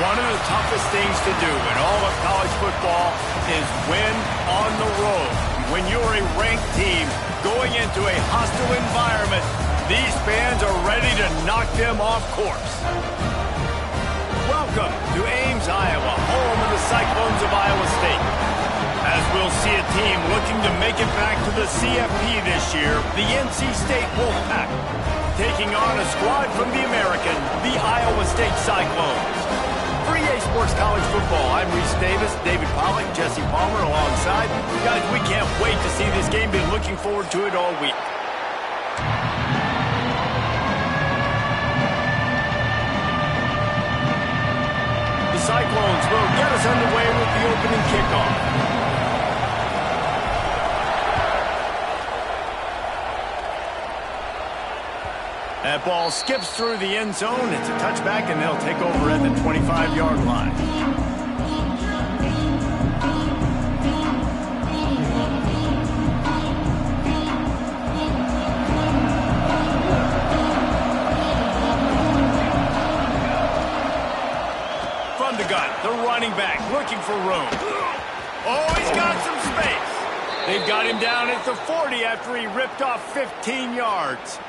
One of the toughest things to do in all of college football is win on the road. When you're a ranked team going into a hostile environment, these fans are ready to knock them off course. Welcome to Ames, Iowa, home of the Cyclones of Iowa State. As we'll see a team looking to make it back to the CFP this year, the NC State Wolfpack, taking on a squad from the American, the Iowa State Cyclones. For EA Sports College Football, I'm Reese Davis, David Pollack, Jesse Palmer alongside. Guys, we can't wait to see this game. Been looking forward to it all week. The Cyclones will get us underway with the opening kickoff. That ball skips through the end zone. It's a touchback, and they'll take over at the 25-yard line. From the gun, the running back looking for room. Oh, he's got some space. They've got him down at the 40 after he ripped off 15 yards.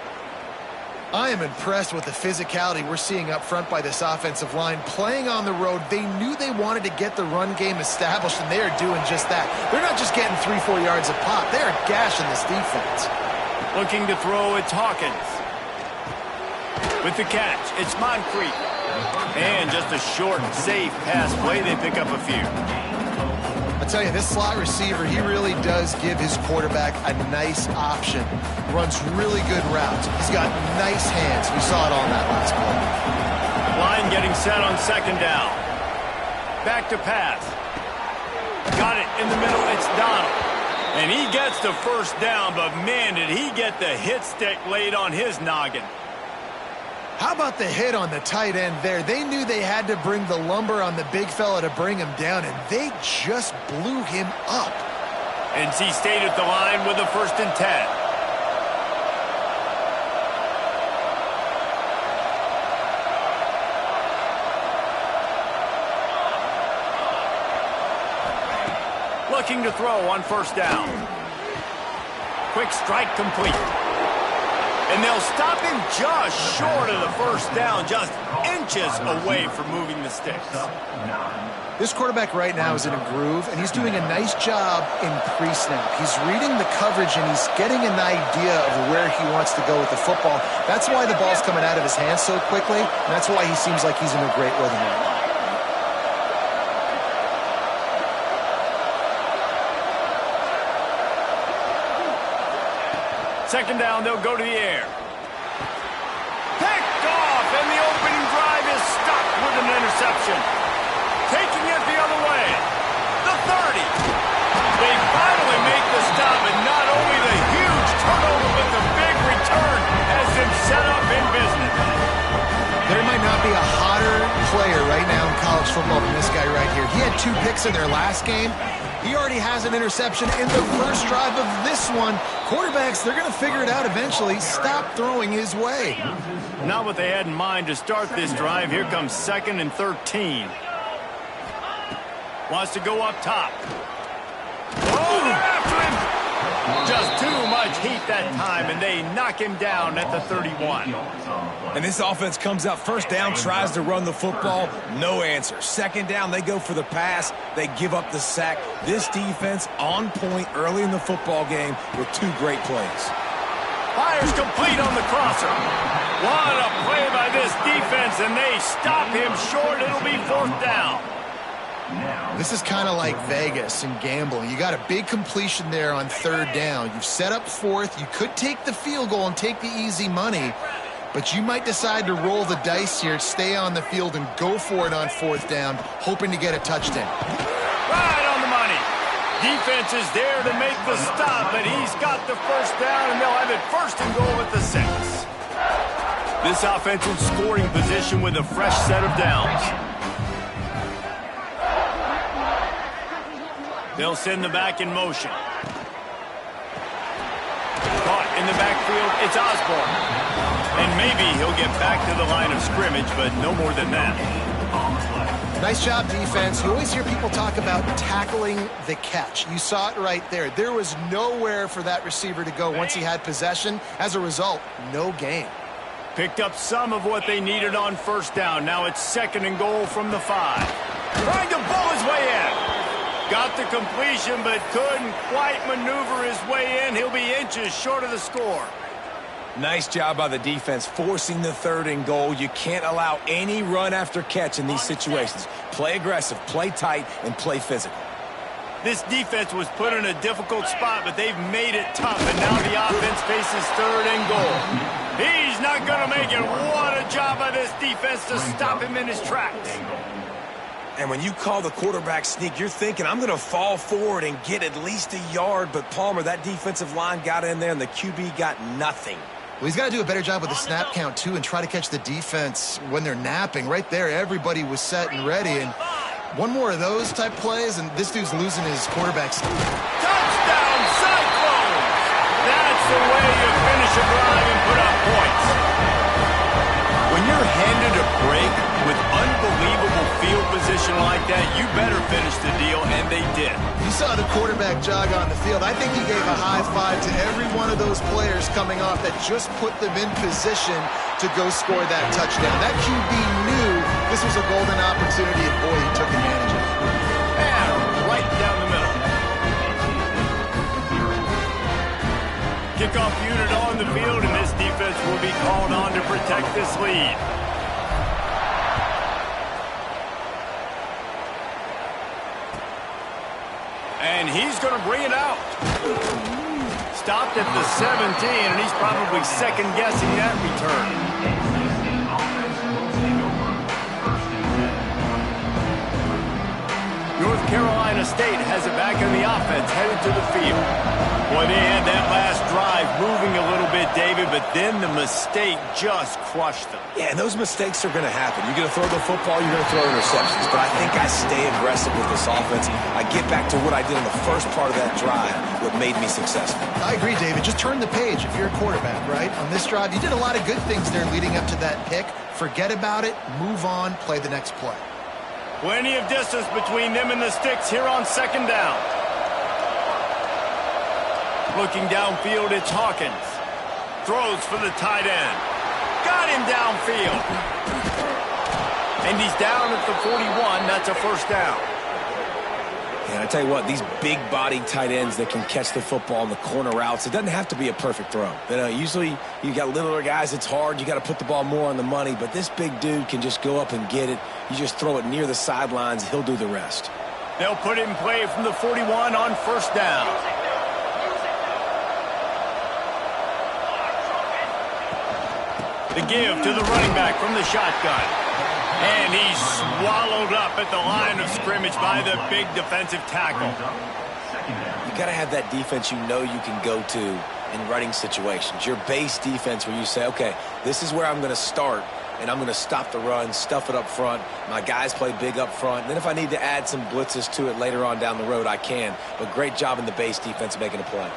I am impressed with the physicality we're seeing up front by this offensive line. Playing on the road, they knew they wanted to get the run game established, and they are doing just that. They're not just getting 3-4 yards a pop. They are gashing this defense. Looking to throw, it's Hawkins. With the catch, it's Moncrief. And just a short, safe pass play. They pick up a few. I tell you, this slot receiver, he really does give his quarterback a nice option. Runs really good routes. He's got nice hands. We saw it on that last play. Line getting set on second down. Back to pass. Got it in the middle. It's Donald. And he gets the first down, but man, did he get the hit stick laid on his noggin. How about the hit on the tight end there? They knew they had to bring the lumber on the big fella to bring him down, and they just blew him up. NC State at the line with a 1st and 10. Looking to throw on 1st down. Quick strike complete. And they'll stop him just short of the 1st down, just inches away from moving the sticks. This quarterback right now is in a groove, and he's doing a nice job in pre-snap. He's reading the coverage, and he's getting an idea of where he wants to go with the football. That's why the ball's coming out of his hands so quickly, and that's why he seems like he's in a great rhythm right now. Second down, they'll go to the air. Picked off, and the opening drive is stopped with an interception. Taking it the other way. The 30. They finally make the stop, and not only the huge turnover, but the big return has them set up in business. There might not be a hotter player right now in college football than this guy right here. He had 2 picks in their last game. He already has an interception in the first drive of this one. Quarterbacks, they're going to figure it out eventually. Stop throwing his way. Not what they had in mind to start this drive. Here comes 2nd and 13. Wants to go up top. Oh, they're after him. Just too much heat that time, and they knock him down at the 31. And this offense comes out 1st down, tries to run the football, no answer. 2nd down, they go for the pass, they give up the sack. This defense on point early in the football game with 2 great plays. Fires complete on the crosser. What a play by this defense, and they stop him short. It'll be 4th down. This is kind of like Vegas and gambling. You got a big completion there on 3rd down. You've set up 4th. You could take the field goal and take the easy money, but you might decide to roll the dice here, stay on the field, and go for it on 4th down, hoping to get a touchdown. Right on the money. Defense is there to make the stop, but he's got the 1st down, and they'll have it 1st and goal at the 6. This offense in scoring position with a fresh set of downs. They'll send the back in motion. Caught in the backfield, it's Osborne. And maybe he'll get back to the line of scrimmage, but no more than that. Nice job, defense. You always hear people talk about tackling the catch. You saw it right there. There was nowhere for that receiver to go once he had possession. As a result, no gain. Picked up some of what they needed on first down. Now it's 2nd and goal from the 5. Trying to bull his way in. Got the completion, but couldn't quite maneuver his way in. He'll be inches short of the score. Nice job by the defense forcing the 3rd and goal. You can't allow any run after catch in these situations. Play aggressive, play tight, and play physical. This defense was put in a difficult spot, but they've made it tough, and now the offense faces 3rd and goal. He's not going to make it. What a job by this defense to stop him in his tracks. And when you call the quarterback sneak, you're thinking, I'm going to fall forward and get at least a yard. But, Palmer, that defensive line got in there, and the QB got nothing. Well, he's got to do a better job with the snap count, too, and try to catch the defense when they're napping. Right there, everybody was set and ready. And one more of those type plays, and this dude's losing his quarterback. Touchdown, Cyclones! That's the way you finish a drive and put up points. When you're handed a break with unbelievable field position like that, you better finish the deal, and they did. You saw the quarterback jog on the field. I think he gave a high five to every one of those players coming off that just put them in position to go score that touchdown. That QB knew this was a golden opportunity, and boy, he took advantage of it. And right down the middle. Kickoff unit on the field, and this defense will be called on to protect this lead. And he's going to bring it out. Stopped at the 17, and he's probably second-guessing that return. North Carolina State has it back in the offense, headed to the field. Boy, they had that last drive moving a little bit, David, but then the mistake just crushed them. Yeah, and those mistakes are going to happen. You're going to throw the football, you're going to throw interceptions. But I think I stay aggressive with this offense. I get back to what I did in the first part of that drive, what made me successful. I agree, David. Just turn the page if you're a quarterback, right? On this drive, you did a lot of good things there leading up to that pick. Forget about it, move on, play the next play. Plenty of distance between them and the sticks here on 2nd down. Looking downfield, it's Hawkins. Throws for the tight end. Got him downfield. And he's down at the 41. That's a 1st down. And I tell you what, these big-bodied tight ends that can catch the football in the corner routes, it doesn't have to be a perfect throw. You know, usually you got littler guys, it's hard. You got to put the ball more on the money. But this big dude can just go up and get it. You just throw it near the sidelines, he'll do the rest. They'll put it in play from the 41 on 1st down. The give to the running back from the shotgun. And he's swallowed up at the line of scrimmage by the big defensive tackle. You got to have that defense you know you can go to in running situations. Your base defense where you say, okay, this is where I'm going to start, and I'm going to stop the run, stuff it up front. My guys play big up front. And then if I need to add some blitzes to it later on down the road, I can. But great job in the base defense making a play.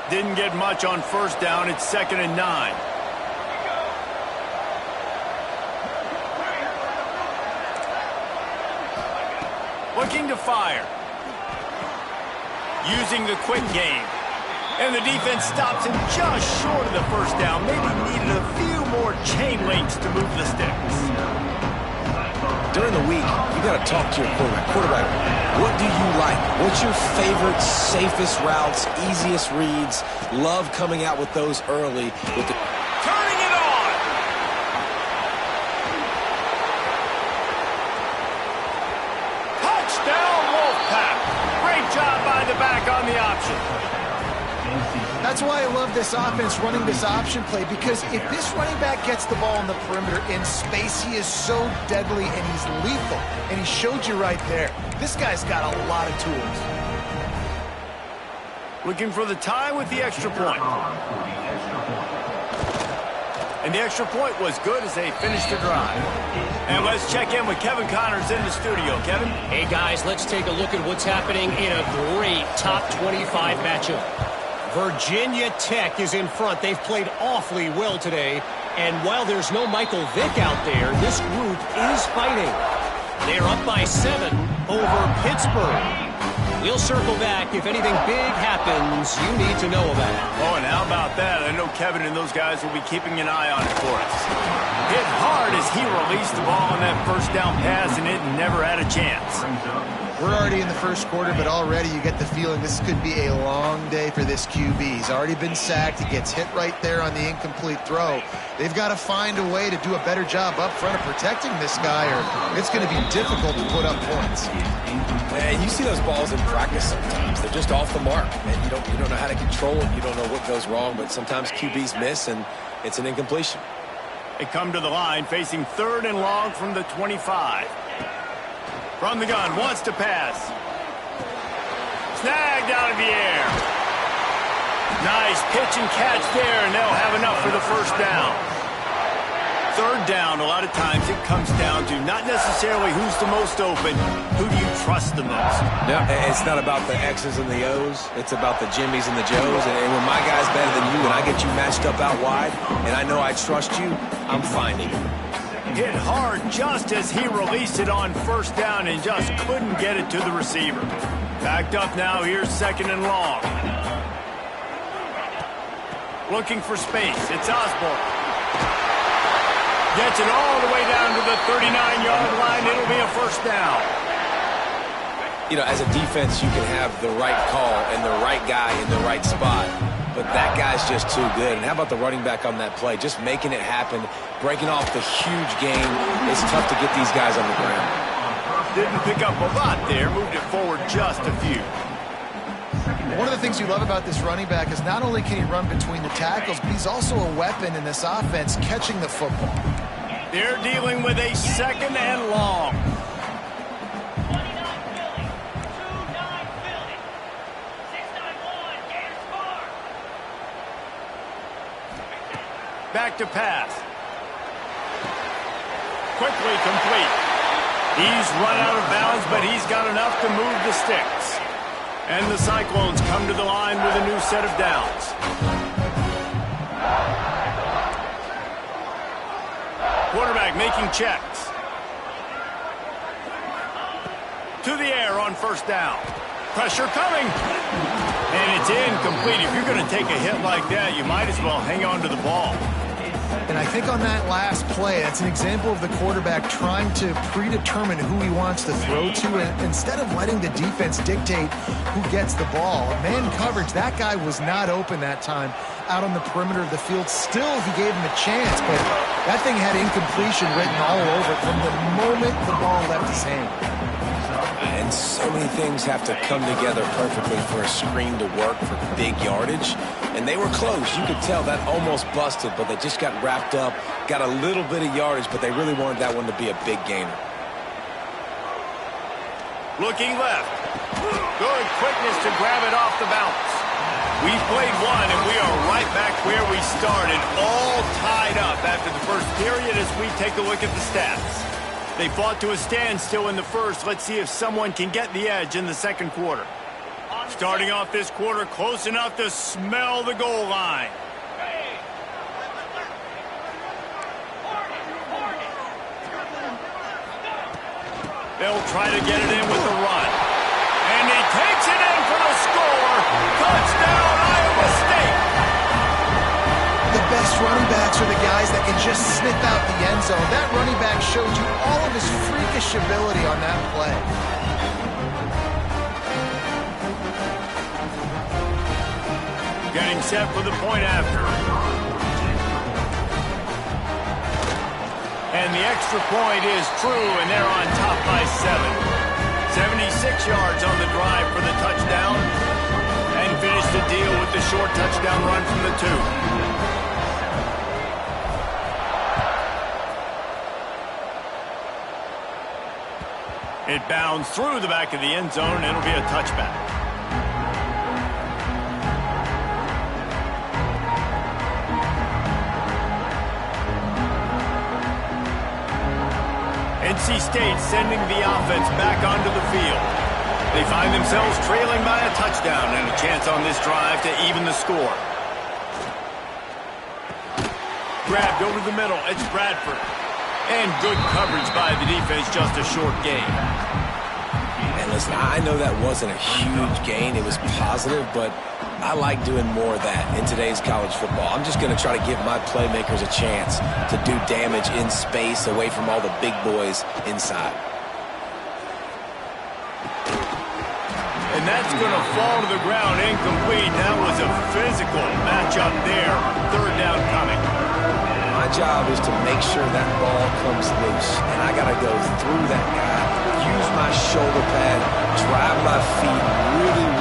Didn't get much on 1st down. It's 2nd and 9. Looking to fire. Using the quick game. And the defense stops him just short of the 1st down. Maybe needed a few more chain links to move the sticks. During the week, you got to talk to your quarterback. Quarterback, what do you like? What's your favorite, safest routes, easiest reads? Love coming out with those early. With the turning it on. Touchdown, Wolfpack. Great job by the back on the option. That's why I love this offense running this option play, because if this running back gets the ball on the perimeter in space, he is so deadly and he's lethal. And he showed you right there. This guy's got a lot of tools. Looking for the tie with the extra point. And the extra point was good as they finished the drive. And let's check in with Kevin Connors in the studio. Kevin? Hey, guys, let's take a look at what's happening in a great top 25 matchup. Virginia Tech is in front. They've played awfully well today. And while there's no Michael Vick out there, this group is fighting. They are up by 7 over Pittsburgh. We'll circle back. If anything big happens, you need to know about it. Oh, and how about that? I know Kevin and those guys will be keeping an eye on it for us. Hit hard as he released the ball on that first down pass, and it never had a chance. We're already in the first quarter, but already you get the feeling this could be a long day for this QB. He's already been sacked. He gets hit right there on the incomplete throw. They've got to find a way to do a better job up front of protecting this guy, or it's going to be difficult to put up points. And you see those balls in practice sometimes. They're just off the mark, and you don't know how to control it. You don't know what goes wrong, but sometimes QBs miss, and it's an incompletion. They come to the line facing 3rd and long from the 25. From the gun, wants to pass. Snagged out of the air. Nice pitch and catch there, and they'll have enough for the first down. 3rd down, a lot of times it comes down to not necessarily who's the most open, who do you trust the most? Yeah, it's not about the X's and the O's. It's about the Jimmies and the Joes. And when my guy's better than you and I get you matched up out wide, and I know I trust you, I'm finding you. Hit hard just as he released it on first down and just couldn't get it to the receiver. Backed up now, here's 2nd and long. Looking for space, it's Osborne. Gets it all the way down to the 39-yard line. It'll be a first down. You know, as a defense, you can have the right call and the right guy in the right spot. But that guy's just too good. And how about the running back on that play? Just making it happen, breaking off the huge game. It's tough to get these guys on the ground. Didn't pick up a lot there. Moved it forward just a few. One of the things you love about this running back is not only can he run between the tackles, but he's also a weapon in this offense catching the football. They're dealing with a 2nd and long. Back to pass. Quickly complete. He's run out of bounds, but he's got enough to move the sticks. And the Cyclones come to the line with a new set of downs. Quarterback making checks. To the air on first down. Pressure coming. And it's incomplete. If you're going to take a hit like that, you might as well hang on to the ball. And I think on that last play, that's an example of the quarterback trying to predetermine who he wants to throw to, and instead of letting the defense dictate who gets the ball. Man coverage, that guy was not open that time out on the perimeter of the field. Still, he gave him a chance, but that thing had incompletion written all over it from the moment the ball left his hand. And so many things have to come together perfectly for a screen to work for big yardage. And they were close. You could tell that almost busted, but they just got wrapped up, got a little bit of yardage, but they really wanted that one to be a big gainer. Looking left. Good quickness to grab it off the bounce. We've played one, and we are right back where we started, all tied up after the first period as we take a look at the stats. They fought to a standstill in the first. Let's see if someone can get the edge in the second quarter. Starting off this quarter close enough to smell the goal line. They'll try to get it in with the run. And he takes it in for the score. Touchdown, Iowa State. The best running backs are the guys that can just snip out the end zone. That running back showed you all of his freakish ability on that play. Getting set for the point after. And the extra point is true, and they're on top by 7. 76 yards on the drive for the touchdown. And finish the deal with the short touchdown run from the 2. It bounds through the back of the end zone, and it'll be a touchback. NC State sending the offense back onto the field. They find themselves trailing by a touchdown and a chance on this drive to even the score. Grabbed over the middle. It's Bradford. And good coverage by the defense, just a short gain. And listen, I know that wasn't a huge gain. It was positive, but I like doing more of that in today's college football. I'm just going to try to give my playmakers a chance to do damage in space away from all the big boys inside. And that's going to fall to the ground incomplete. That was a physical matchup there. Third down coming. My job is to make sure that ball comes loose, and I got to go through that guy, use my shoulder pad, drive my feet,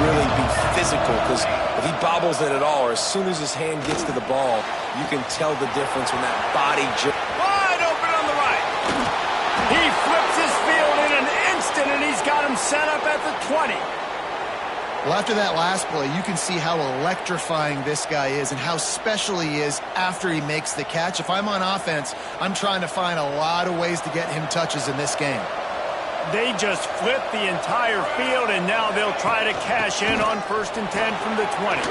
really be physical, because if he bobbles it at all, or as soon as his hand gets to the ball, you can tell the difference when that body wide open on the right. He flips his field in an instant, and he's got him set up at the 20. Well, after that last play, you can see how electrifying this guy is and how special he is after he makes the catch. If I'm on offense, I'm trying to find a lot of ways to get him touches in this game. They just flipped the entire field, and now they'll try to cash in on 1st and 10 from the 20.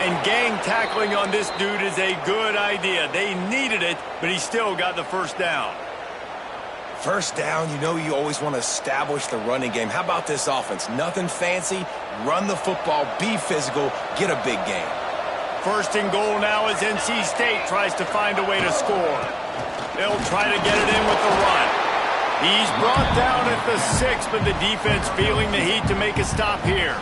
And gang tackling on this dude is a good idea. They needed it, but he still got the first down. First down, you know you always want to establish the running game. How about this offense? Nothing fancy. Run the football, be physical, get a big gain. 1st and goal now as NC State tries to find a way to score. They'll try to get it in with the run. He's brought down at the 6, but the defense feeling the heat to make a stop here.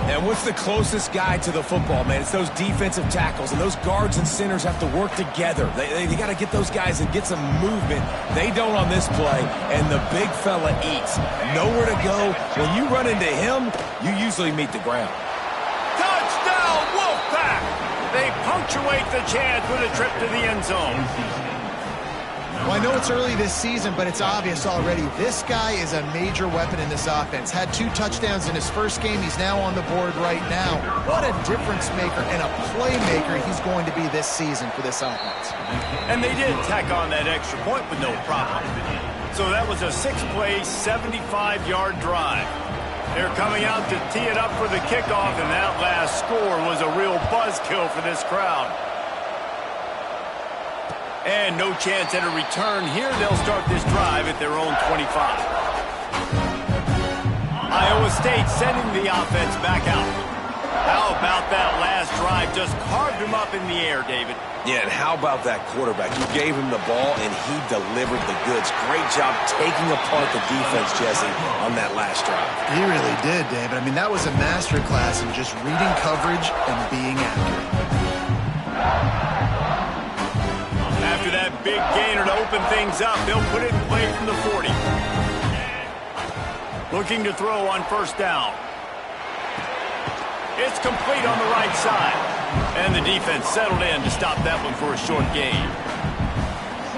And what's the closest guy to the football, man? It's those defensive tackles, and those guards and centers have to work together. They got to get those guys and get some movement. They don't on this play, and the big fella eats. Nowhere to go. When you run into him, you usually meet the ground. Touchdown, Wolfpack! They punctuate the chance with a trip to the end zone. Well, I know it's early this season, but it's obvious already. This guy is a major weapon in this offense. Had 2 touchdowns in his first game. He's now on the board right now. What a difference maker and a playmaker he's going to be this season for this offense. And they did tack on that extra point with no problem. So that was a 6-play, 75-yard drive. They're coming out to tee it up for the kickoff, and that last score was a real buzzkill for this crowd. And no chance at a return here. They'll start this drive at their own 25. Iowa State sending the offense back out. How about that last drive? Just carved him up in the air, David. Yeah, and how about that quarterback? You gave him the ball, and he delivered the goods. Great job taking apart the defense, Jesse, on that last drive. He really did, David. I mean, that was a masterclass in just reading coverage and being accurate. After that big gainer to open things up, they'll put it in play from the 40. Looking to throw on 1st down. It's complete on the right side. And the defense settled in to stop that one for a short gain.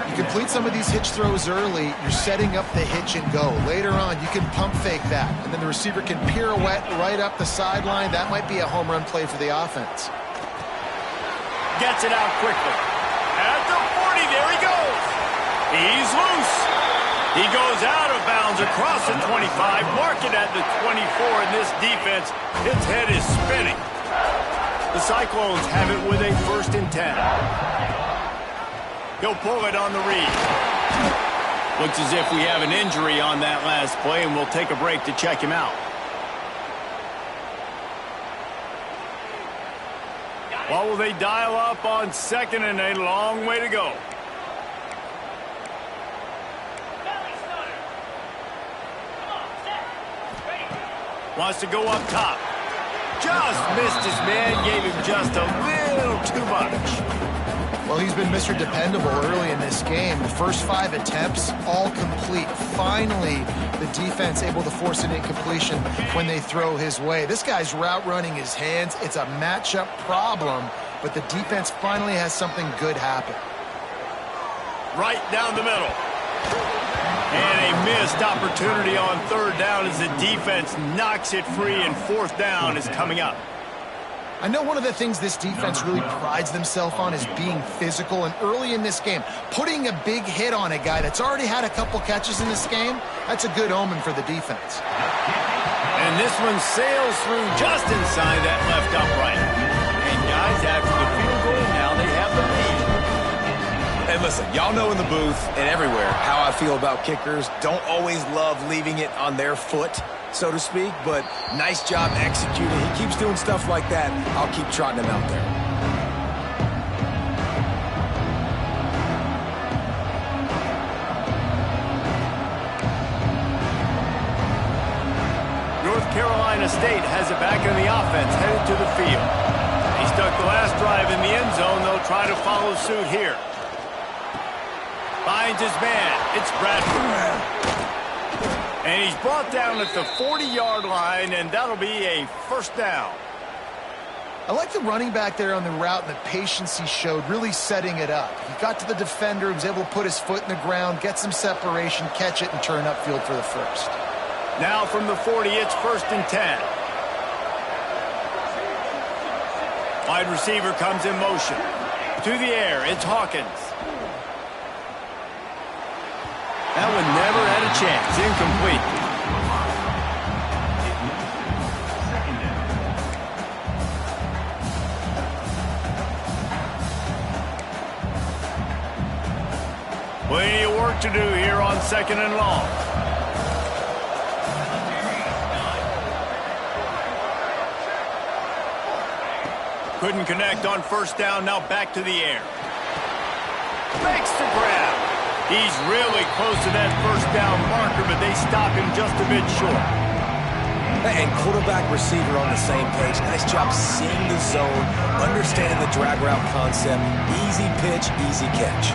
You complete some of these hitch throws early, you're setting up the hitch and go. Later on, you can pump fake that, and then the receiver can pirouette right up the sideline. That might be a home run play for the offense. Gets it out quickly. At the 40, there he goes. He's loose. He goes out of bounds across the 25, mark it at the 24, and this defense, its head is spinning. The Cyclones have it with a 1st and 10. He'll pull it on the read. Looks as if we have an injury on that last play, and we'll take a break to check him out. What will they dial up on 2nd and a long way to go? Wants to go up top. Just missed his man, gave him just a little too much. Well, he's been Mr. Dependable early in this game. The first 5 attempts, all complete. Finally, the defense able to force an incompletion when they throw his way. This guy's route running his hands. It's a matchup problem, but the defense finally has something good happen. Right down the middle. And a missed opportunity on 3rd down as the defense knocks it free, and 4th down is coming up. I know one of the things this defense really prides themselves on is being physical, and early in this game, putting a big hit on a guy that's already had a couple catches in this game, that's a good omen for the defense. And this one sails through just inside that left upright. And guys, after the field goal, now they have the lead. And listen, Listen, y'all know in the booth and everywhere how I feel about kickers. Don't always love leaving it on their foot, so to speak, but nice job executing. He keeps doing stuff like that. I'll keep trotting him out there. North Carolina State has it back in the offense, headed to the field. He stuck the last drive in the end zone. They'll try to follow suit here. Finds his man. It's Bradford. And he's brought down at the 40-yard line, and that'll be a first down. I like the running back there on the route and the patience he showed, really setting it up. He got to the defender, was able to put his foot in the ground, get some separation, catch it, and turn upfield for the first. Now from the 40, it's 1st and 10. Wide receiver comes in motion. To the air, it's Hawkins. That one never had a chance. Incomplete. Plenty of work to do here on 2nd and long. Couldn't connect on 1st down, now back to the air. Makes the grab. He's really close to that 1st down marker, but they stop him just a bit short. And quarterback receiver on the same page. Nice job seeing the zone, understanding the drag route concept. Easy pitch, easy catch.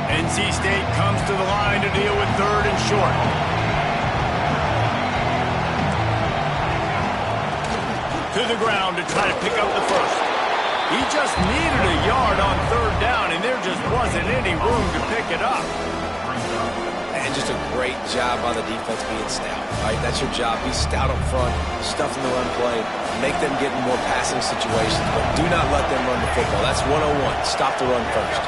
NC State comes to the line to deal with 3rd and short. To the ground to try to pick up the first. He just needed a yard on 3rd down, and there just wasn't any room to pick it up. And just a great job on the defense being stout. Right? That's your job. Be stout up front, stuff in the run play, make them get in more passing situations, but do not let them run the football. That's 101. Stop the run first.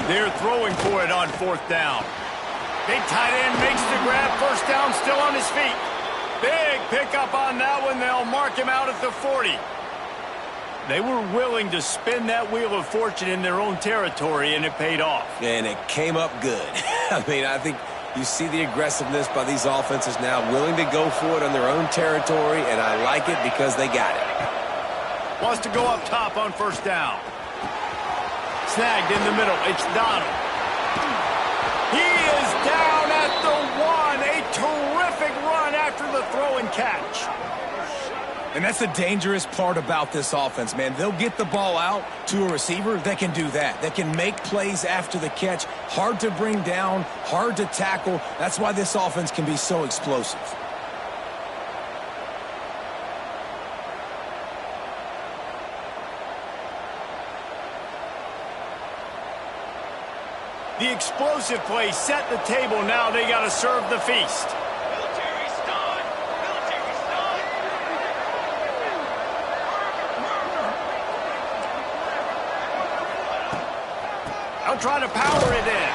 They're throwing for it on 4th down. Big tight end makes the grab. 1st down, still on his feet. Big pickup on that one. They'll mark him out at the 40. They were willing to spin that wheel of fortune in their own territory, and it paid off. And it came up good. I mean, I think you see the aggressiveness by these offenses now, willing to go for it on their own territory, and I like it because they got it. Wants to go up top on 1st down. Snagged in the middle. It's Donald. He is down at the 1. A terrific run after the throw and catch. And that's the dangerous part about this offense, man. They'll get the ball out to a receiver. They can do that. They can make plays after the catch. Hard to bring down, hard to tackle. That's why this offense can be so explosive. The explosive play set the table. Now they got to serve the feast. I'll try to power it in.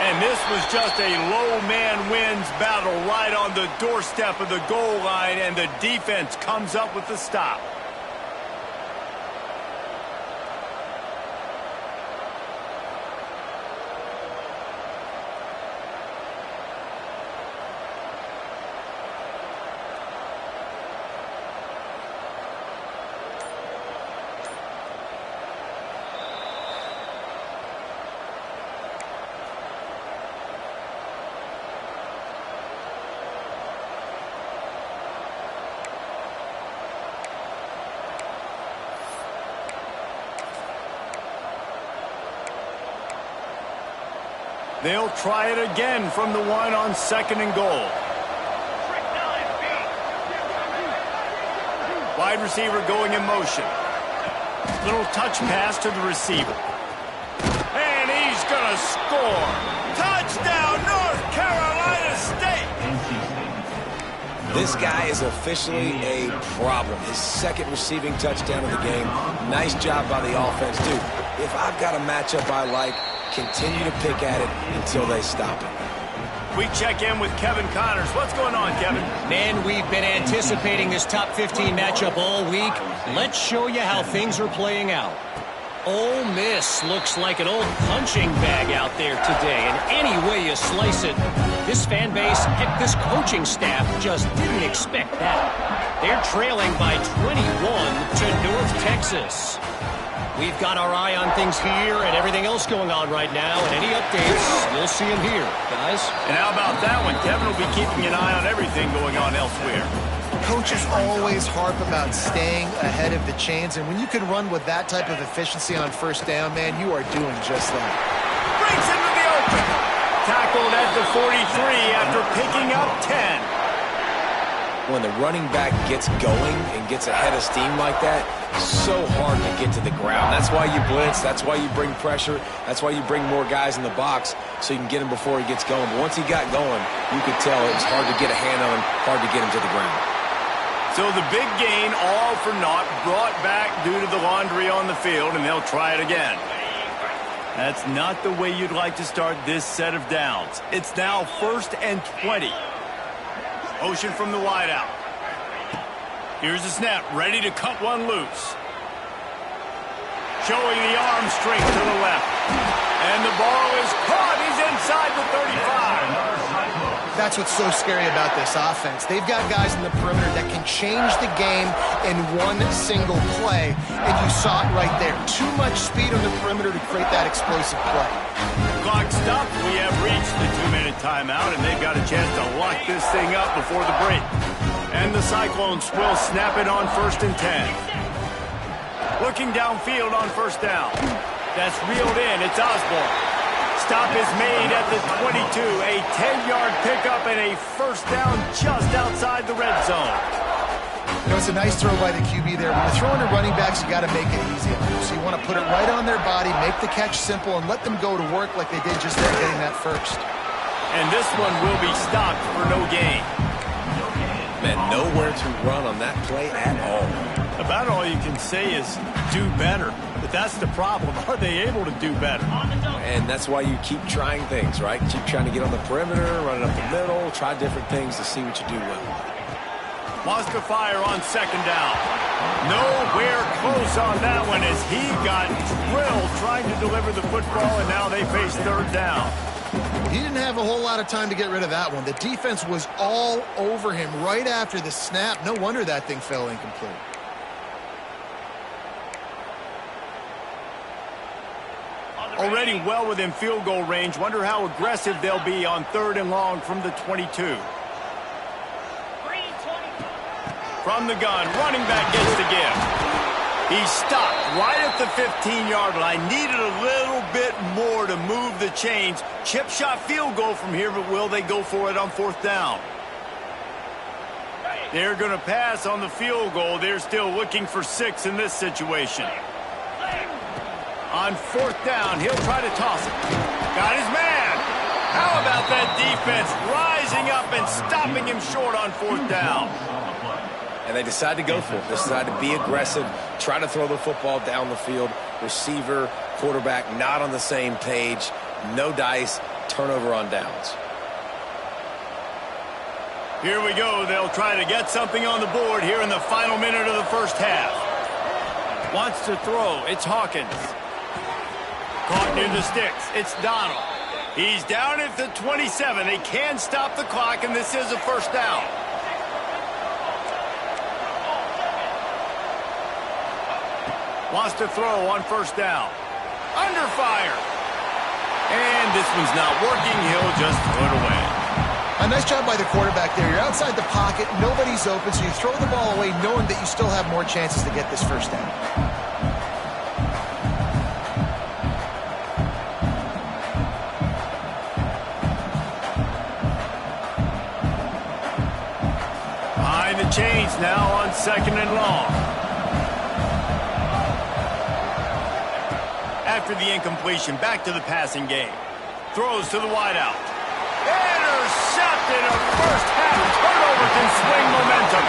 And this was just a low man wins battle right on the doorstep of the goal line, and the defense comes up with the stop. They'll try it again from the 1 on 2nd and goal. Wide receiver going in motion. Little touch pass to the receiver. And he's going to score. Touchdown, North Carolina State. This guy is officially a problem. His 2nd receiving touchdown of the game. Nice job by the offense, too. If I've got a matchup I like, continue to pick at it until they stop it. We check in with Kevin Connors. What's going on, Kevin? Man, we've been anticipating this top 15 matchup all week. Let's show you how things are playing out. Ole Miss looks like an old punching bag out there today, and any way you slice it, this fan base, heck, this coaching staff just didn't expect that. They're trailing by 21 to North Texas. We've got our eye on things here and everything else going on right now, and any updates, you'll see them here, guys. And how about that one? Kevin will be keeping an eye on everything going on elsewhere. Coaches always harp about staying ahead of the chains, and when you can run with that type of efficiency on first down, man, you are doing just that. Breaks into the open. Tackled at the 43 after picking up 10. When the running back gets going and gets ahead of steam like that, so hard to get to the ground. That's why you blitz. That's why you bring pressure. That's why you bring more guys in the box so you can get him before he gets going. But once he got going, you could tell it was hard to get a hand on him, hard to get him to the ground. So the big gain, all for naught, brought back due to the laundry on the field, and they'll try it again. That's not the way you'd like to start this set of downs. It's now 1st and 20. Motion from the wideout. Here's the snap, ready to cut one loose. Showing the arm strength to the left. And the ball is caught. He's inside the 35. That's what's so scary about this offense. They've got guys in the perimeter that can change the game in one single play. And you saw it right there. Too much speed on the perimeter to create that explosive play. Clock stopped. We have reached the 2-minute timeout, and they've got a chance to lock this thing up before the break. And the Cyclones will snap it on 1st and 10. Looking downfield on 1st down. That's reeled in. It's Osborne. Stop is made at the 22. A 10-yard pickup and a 1st down just outside the red zone. You know, it's a nice throw by the QB there. When you're throwing to running backs, you got to make it easy on them. So you want to put it right on their body, make the catch simple, and let them go to work like they did just there getting that first. And this one will be stopped for no gain. Man, nowhere to run on that play at all. About all you can say is do better. But that's the problem. Are they able to do better? And that's why you keep trying things, right? Keep trying to get on the perimeter, run it up the middle, try different things to see what you do well. Wants to fire on 2nd down. Nowhere close on that one as he got drilled trying to deliver the football, and now they face 3rd down. He didn't have a whole lot of time to get rid of that one. The defense was all over him right after the snap. No wonder that thing fell incomplete. Already well within field goal range. Wonder how aggressive they'll be on 3rd and long from the 22. From the gun, running back gets the give. He stopped right at the 15-yard line. Needed a little bit more to move the chains. Chip shot field goal from here, but will they go for it on 4th down? They're going to pass on the field goal. They're still looking for 6 in this situation. On 4th down, he'll try to toss it. Got his man. How about that defense rising up and stopping him short on 4th down? And they decide to go for it. They decide to be aggressive, try to throw the football down the field. Receiver, quarterback, not on the same page. No dice, turnover on downs. Here we go. They'll try to get something on the board here in the final minute of the 1st half. Wants to throw. It's Hawkins. Caught near the sticks. It's Donald. He's down at the 27. They can stop the clock, and this is a 1st down. Wants to throw on 1st down. Under fire. And this one's not working. He'll just throw it away. A nice job by the quarterback there. You're outside the pocket. Nobody's open, so you throw the ball away knowing that you still have more chances to get this 1st down. Behind the chains now on 2nd and long. After the incompletion, back to the passing game. Throws to the wideout. Intercepted. A 1st half turnover can swing momentum.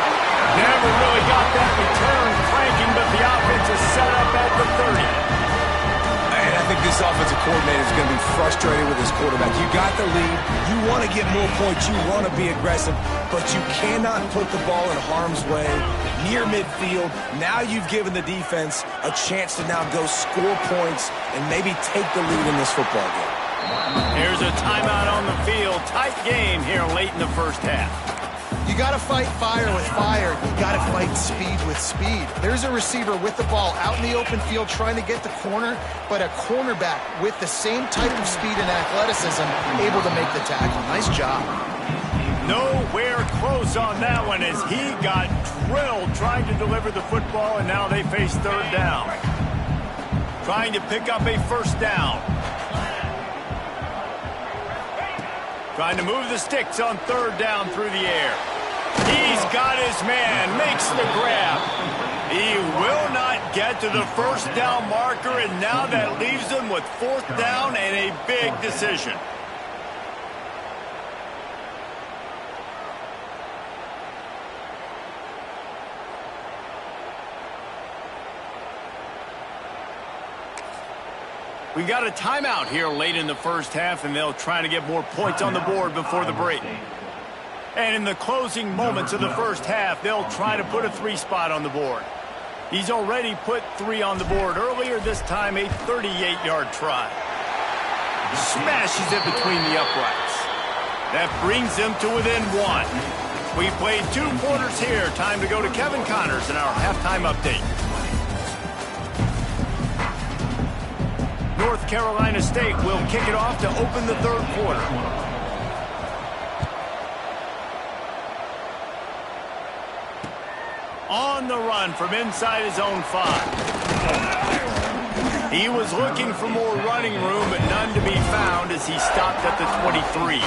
Never really got that return cranking, but the offense is set up at the 30. And I think think this offensive coordinator is going to be frustrated with his quarterback. You got the lead. You want to get more points. You want to be aggressive, but you cannot put the ball in harm's way near midfield. Now you've given the defense a chance to now go score points and maybe take the lead in this football game. Here's a timeout on the field. Tight game here late in the first half. You got to fight fire with fire. You got to fight speed with speed. There's a receiver with the ball out in the open field trying to get the corner, but a cornerback with the same type of speed and athleticism able to make the tackle. Nice job. Nowhere close on that one as he got drilled trying to deliver the football, and now they face third down. Trying to pick up a first down. Trying to move the sticks on third down through the air. He's got his man, makes the grab. He will not get to the first down marker, and now that leaves him with fourth down and a big decision. We got a timeout here late in the first half, and they'll try to get more points on the board before the break. And in the closing moments of the first half, they'll try to put a 3 spot on the board. He's already put 3 on the board earlier, this time a 38-yard try. Smashes it between the uprights. That brings them to within 1. We played 2 quarters here. Time to go to Kevin Connors in our halftime update. North Carolina State will kick it off to open the third quarter. On the run from inside his own 5. He was looking for more running room, but none to be found as he stopped at the 23.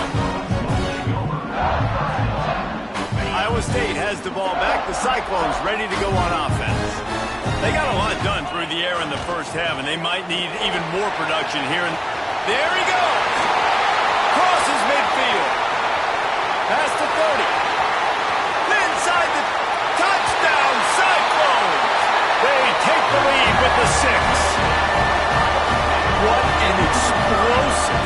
Iowa State has the ball back. The Cyclones ready to go on offense. They got a lot done through the air in the first half, and they might need even more production here. And there he goes! Crosses midfield. Past the 30. Inside the touchdown, Cyclones! They take the lead with the 6. What an explosive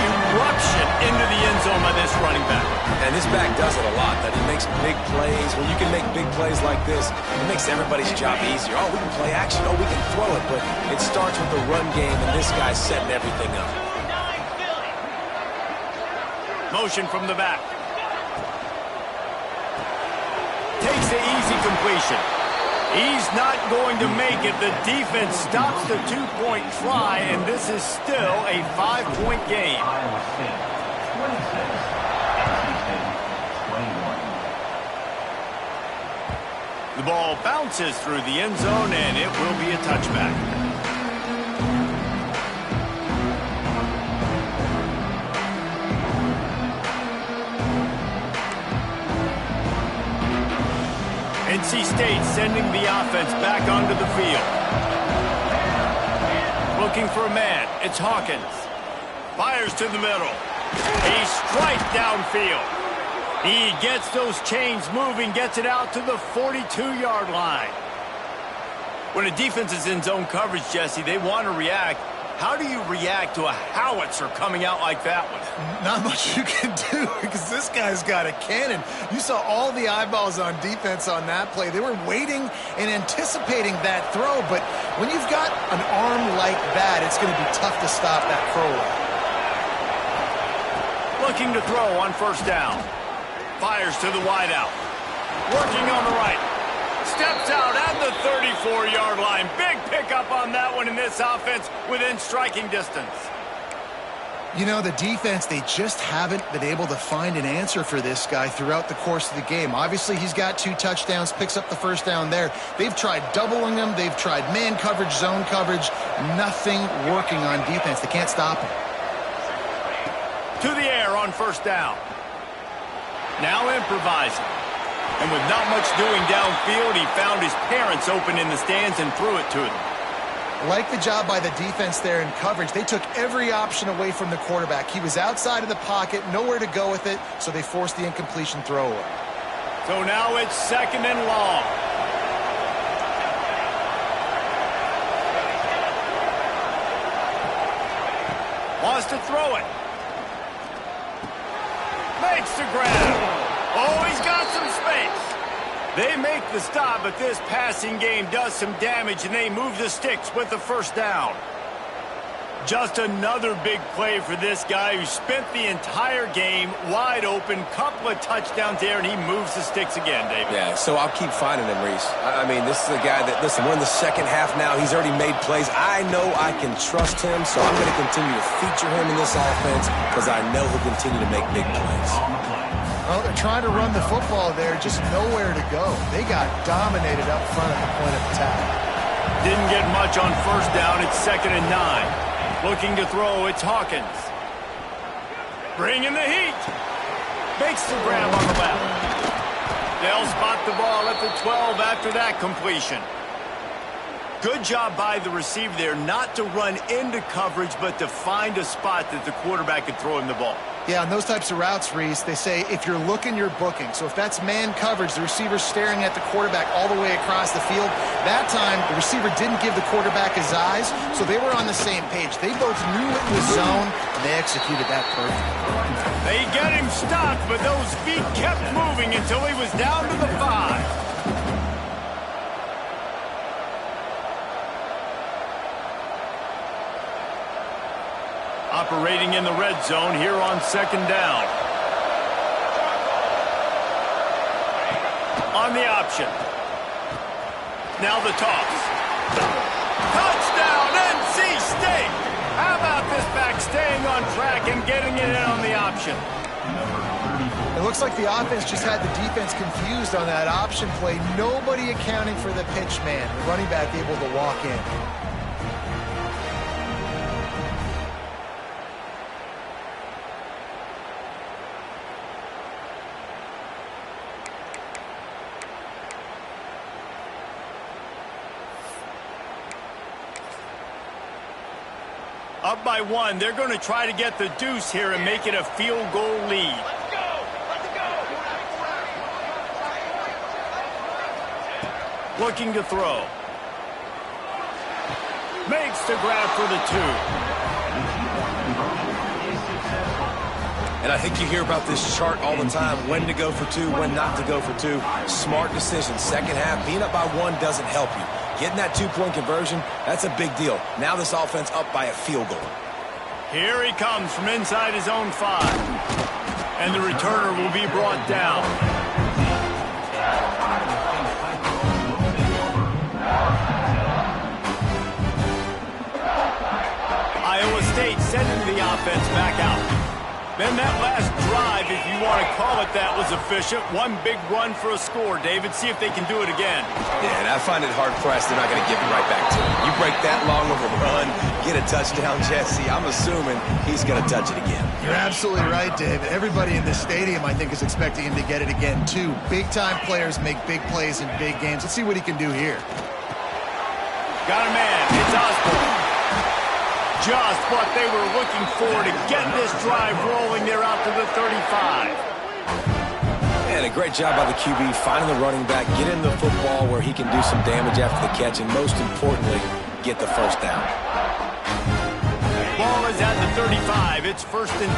eruption into the end zone by this running back. And this back does it a lot, that he makes big plays. When you can make big plays like this, it makes everybody's job easier. Oh, we can play action. Oh, we can throw it. But it starts with the run game, and this guy's setting everything up. Motion from the back. Takes the easy completion. He's not going to make it. The defense stops the 2-point try, and this is still a 5-point game. The ball bounces through the end zone, and it will be a touchback. NC State sending the offense back onto the field. Looking for a man. It's Hawkins. Fires to the middle. He strikes downfield. He gets those chains moving, gets it out to the 42-yard line. When a defense is in zone coverage, Jesse, they want to react. How do you react to a howitzer coming out like that one? Not much you can do because this guy's got a cannon. You saw all the eyeballs on defense on that play. They were waiting and anticipating that throw, but when you've got an arm like that, it's going to be tough to stop that throwaway. Looking to throw on first down. Fires to the wideout. Working on the right. Steps out at the 34-yard line. Big pickup on that one in this offense within striking distance. You know, the defense, they just haven't been able to find an answer for this guy throughout the course of the game. Obviously, he's got 2 touchdowns, picks up the first down there. They've tried doubling him. They've tried man coverage, zone coverage. Nothing working on defense. They can't stop him. To the air on first down. Now improvising. And with not much doing downfield, he found his parents open in the stands and threw it to them. Like the job by the defense there in coverage. They took every option away from the quarterback. He was outside of the pocket, nowhere to go with it, so they forced the incompletion throwaway. So now it's 2nd and long. wants to throw it. Makes the grab. Oh, he's got some space. They make the stop, but this passing game does some damage, and they move the sticks with the first down. Just another big play for this guy who spent the entire game wide open, couple of touchdowns there, and he moves the sticks again, David. Yeah, so I'll keep finding him, Reese. I mean, this is a guy that, listen, we're in the second half now. He's already made plays. I know I can trust him, so I'm going to continue to feature him in this offense because I know he'll continue to make big plays. Well, they're trying to run the football there, just nowhere to go. They got dominated up front at the point of attack. Didn't get much on first down. It's 2nd and 9. Looking to throw, it's Hawkins. Bringing the heat. Makes the grab on the left. They'll spot the ball at the 12 after that completion. Good job by the receiver there not to run into coverage, but to find a spot that the quarterback could throw him the ball. Yeah, on those types of routes, Reese, they say if you're looking, you're booking. So if that's man coverage, the receiver's staring at the quarterback all the way across the field. That time, the receiver didn't give the quarterback his eyes, so they were on the same page. They both knew it was zone, and they executed that perfectly. They got him stopped, but those feet kept moving until he was down to the 5. Operating in the red zone here on 2nd down. On the option. Now the toss. Touchdown, NC State! How about this back staying on track and getting it in on the option? It looks like the offense just had the defense confused on that option play. Nobody accounting for the pitch man. The running back able to walk in. Up by 1, they're going to try to get the deuce here and make it a field goal lead. Let's go! Let's go! Looking to throw. Makes the grab for the 2. And I think you hear about this chart all the time, when to go for 2, when not to go for 2. Smart decision. Second half, being up by 1 doesn't help you. Getting that 2-point conversion, that's a big deal. Now this offense up by a field goal. Here he comes from inside his own 5. And the returner will be brought down. Iowa State sending the offense back out. Then that last drive, if you want to call it that, was efficient. One big run for a score. David, see if they can do it again. Yeah, and I find it hard-pressed they're not going to give it right back to him. You break that long of a run, get a touchdown, Jesse, I'm assuming he's going to touch it again. You're absolutely right, David. Everybody in this stadium, I think, is expecting him to get it again, too. Big-time players make big plays in big games. Let's see what he can do here. Got a man. It's Osborne. Just what they were looking for to get this drive rolling. They're out to the 35. And a great job by the QB finding the running back, get him the football where he can do some damage after the catch, and most importantly, get the first down. Ball is at the 35. It's 1st and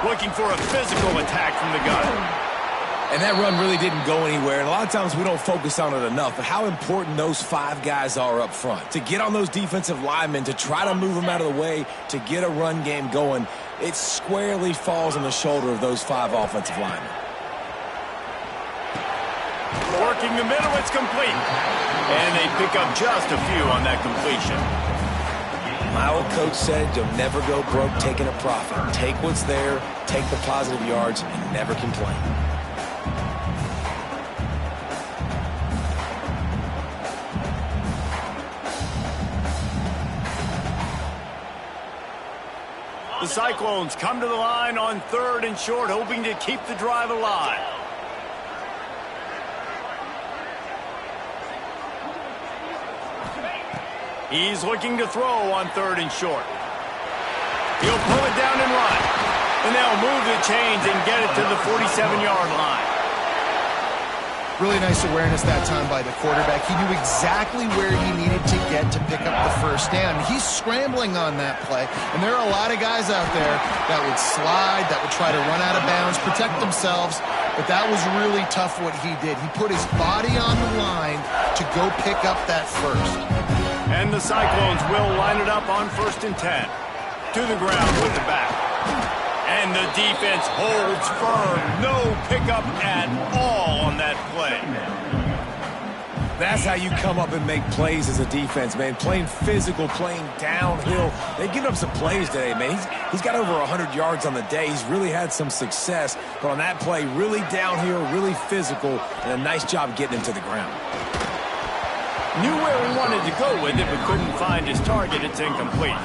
10. Looking for a physical attack from the gun. And that run really didn't go anywhere. And a lot of times we don't focus on it enough, but how important those 5 guys are up front. To get on those defensive linemen, to try to move them out of the way, to get a run game going, it squarely falls on the shoulder of those 5 offensive linemen. Working the middle, it's complete. And they pick up just a few on that completion. My old coach said you'll never go broke taking a profit. Take what's there, take the positive yards, and never complain. The Cyclones come to the line on 3rd and short, hoping to keep the drive alive. He's looking to throw on 3rd and short. He'll pull it down and run. And they'll move the chains and get it to the 47-yard line. Really nice awareness that time by the quarterback. He knew exactly where he needed to get to pick up the first down. He's scrambling on that play, and there are a lot of guys out there that would slide, that would try to run out of bounds, protect themselves, but that was really tough what he did. He put his body on the line to go pick up that first. And the Cyclones will line it up on 1st and 10. To the ground with the back. And the defense holds firm. No pickup at all on that play. That's how you come up and make plays as a defense, man. Playing physical, playing downhill. They've given up some plays today, man. He's got over 100 yards on the day. He's really had some success. But on that play, really downhill, really physical, and a nice job getting him to the ground. Knew where he wanted to go with it, but couldn't find his target. It's incomplete.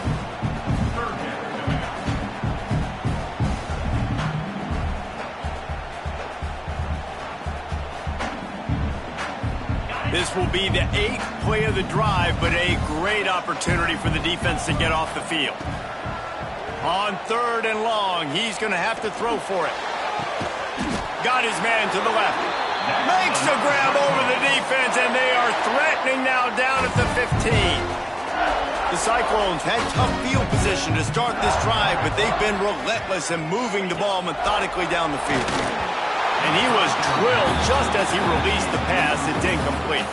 This will be the 8th play of the drive, but a great opportunity for the defense to get off the field. On 3rd and long, he's going to have to throw for it. Got his man to the left. Makes a grab over the defense, and they are threatening now down at the 15. The Cyclones had tough field position to start this drive, but they've been relentless in moving the ball methodically down the field. And he was drilled just as he released the pass. It's incomplete.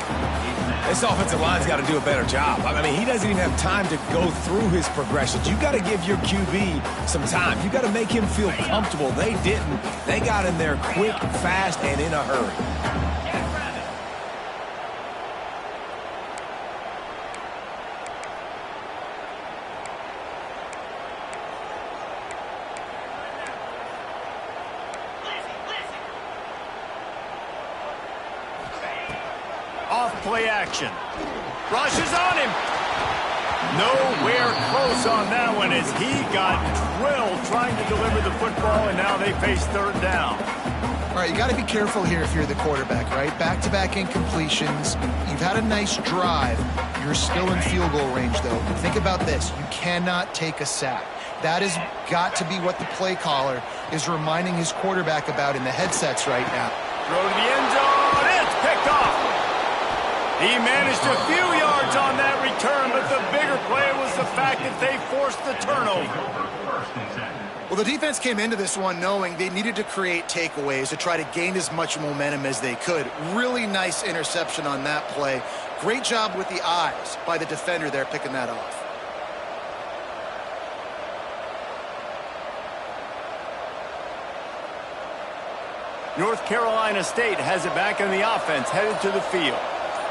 This offensive line's got to do a better job. I mean, he doesn't even have time to go through his progressions. You've got to give your QB some time. You've got to make him feel comfortable. They didn't. They got in there quick, fast, and in a hurry. Play action. Rushes on him. Nowhere close on that one as he got drilled trying to deliver the football, and now they face 3rd down. All right, you got to be careful here if you're the quarterback, right? Back-to-back incompletions. You've had a nice drive. You're still in field goal range, though. Think about this. You cannot take a sack. That has got to be what the play caller is reminding his quarterback about in the headsets right now. Throw to the end zone. It's picked off. He managed a few yards on that return, but the bigger play was the fact that they forced the turnover. Well, the defense came into this one knowing they needed to create takeaways to try to gain as much momentum as they could. Really nice interception on that play. Great job with the eyes by the defender there picking that off. North Carolina State has it back in the offense, headed to the field.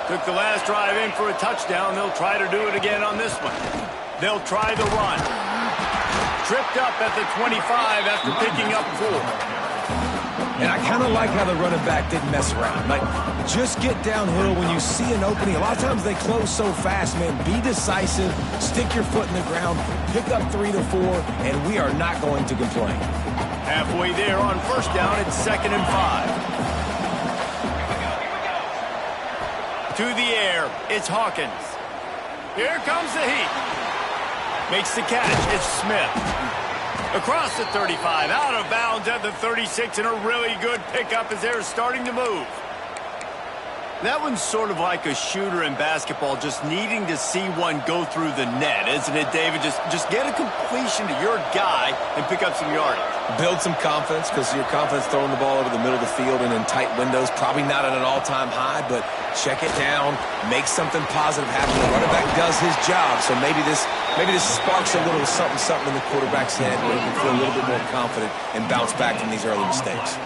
Took the last drive in for a touchdown. They'll try to do it again on this one. They'll try the run. Tripped up at the 25 after picking up 4. And I kind of like how the running back didn't mess around. Like, just get downhill when you see an opening. A lot of times they close so fast, man. Be decisive. Stick your foot in the ground. Pick up 3 to 4, and we are not going to complain. Halfway there on 1st down, it's 2nd and 5. To the air, it's Hawkins. Here comes the heat. Makes the catch, it's Smith. Across the 35, out of bounds at the 36, and a really good pickup as they're starting to move. That one's sort of like a shooter in basketball, just needing to see one go through the net, isn't it, David? Just get a completion to your guy and pick up some yardage. Build some confidence, because your confidence throwing the ball over the middle of the field and in tight windows, probably not at an all-time high, but check it down, make something positive happen. The running back does his job, so maybe this sparks a little something in the quarterback's head where he can feel a little bit more confident and bounce back from these early mistakes.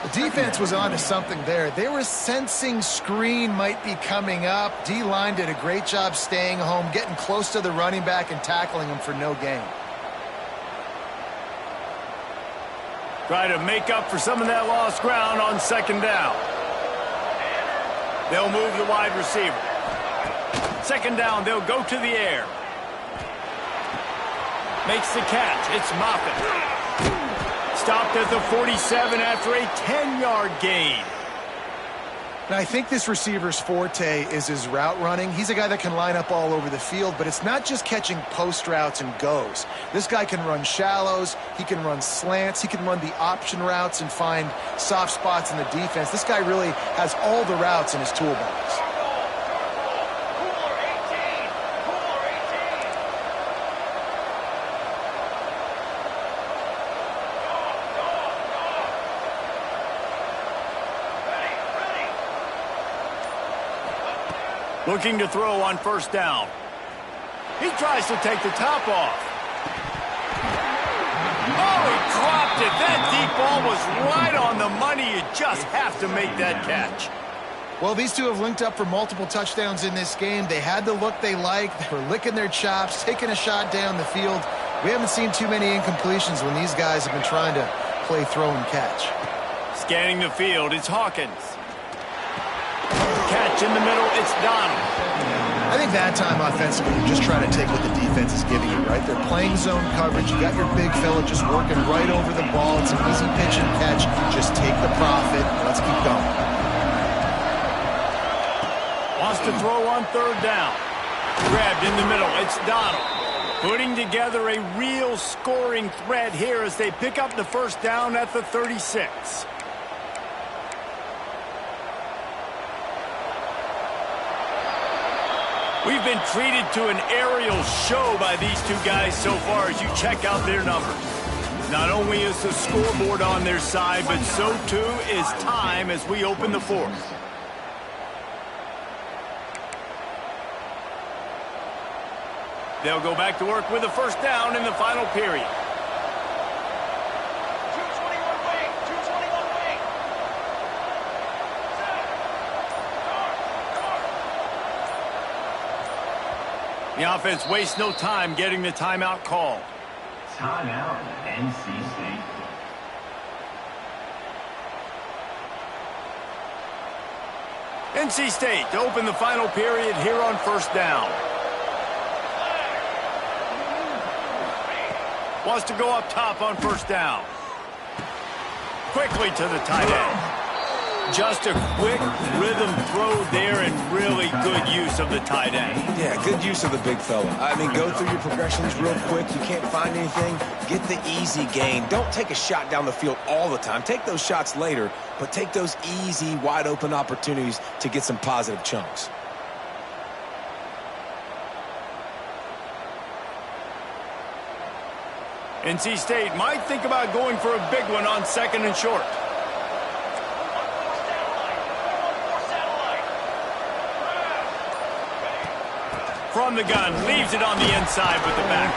The defense was on to something there. They were sensing screen might be coming up. D-line did a great job staying home, getting close to the running back and tackling him for no gain. Try to make up for some of that lost ground on 2nd down. They'll move the wide receiver. 2nd down, they'll go to the air. Makes the catch. It's Moffitt. Stopped at the 47 after a 10-yard gain. And I think this receiver's forte is his route running. He's a guy that can line up all over the field, but it's not just catching post routes and goes. This guy can run shallows, he can run slants, he can run the option routes and find soft spots in the defense. This guy really has all the routes in his toolbox. Looking to throw on first down. He tries to take the top off. Oh, he dropped it. That deep ball was right on the money. You just have to make that catch. Well, these two have linked up for multiple touchdowns in this game. They had the look they liked. They were licking their chops, taking a shot down the field. We haven't seen too many incompletions when these guys have been trying to play throw and catch. Scanning the field, it's Hawkins. Catch in the middle, it's Donald. I think that time offensively, you're just trying to take what the defense is giving you, right? They're playing zone coverage. You got your big fella just working right over the ball. It's an easy pitch and catch. Just take the profit. Let's keep going. Wants to throw on third down. Grabbed in the middle, it's Donald. Putting together a real scoring threat here as they pick up the first down at the 36. We've been treated to an aerial show by these two guys so far as you check out their numbers. Not only is the scoreboard on their side, but so too is time as we open the fourth. They'll go back to work with a first down in the final period. The offense wastes no time getting the timeout called. Timeout, NC State. NC State to open the final period here on first down. Wants to go up top on first down. Quickly to the tight end. Just a quick rhythm throw there and really good use of the tight end. Yeah, good use of the big fella. I mean, go through your progressions real quick. You can't find anything, get the easy gain. Don't take a shot down the field all the time. Take those shots later, but take those easy, wide-open opportunities to get some positive chunks. NC State might think about going for a big one on second and short. From the gun, leaves it on the inside with the back.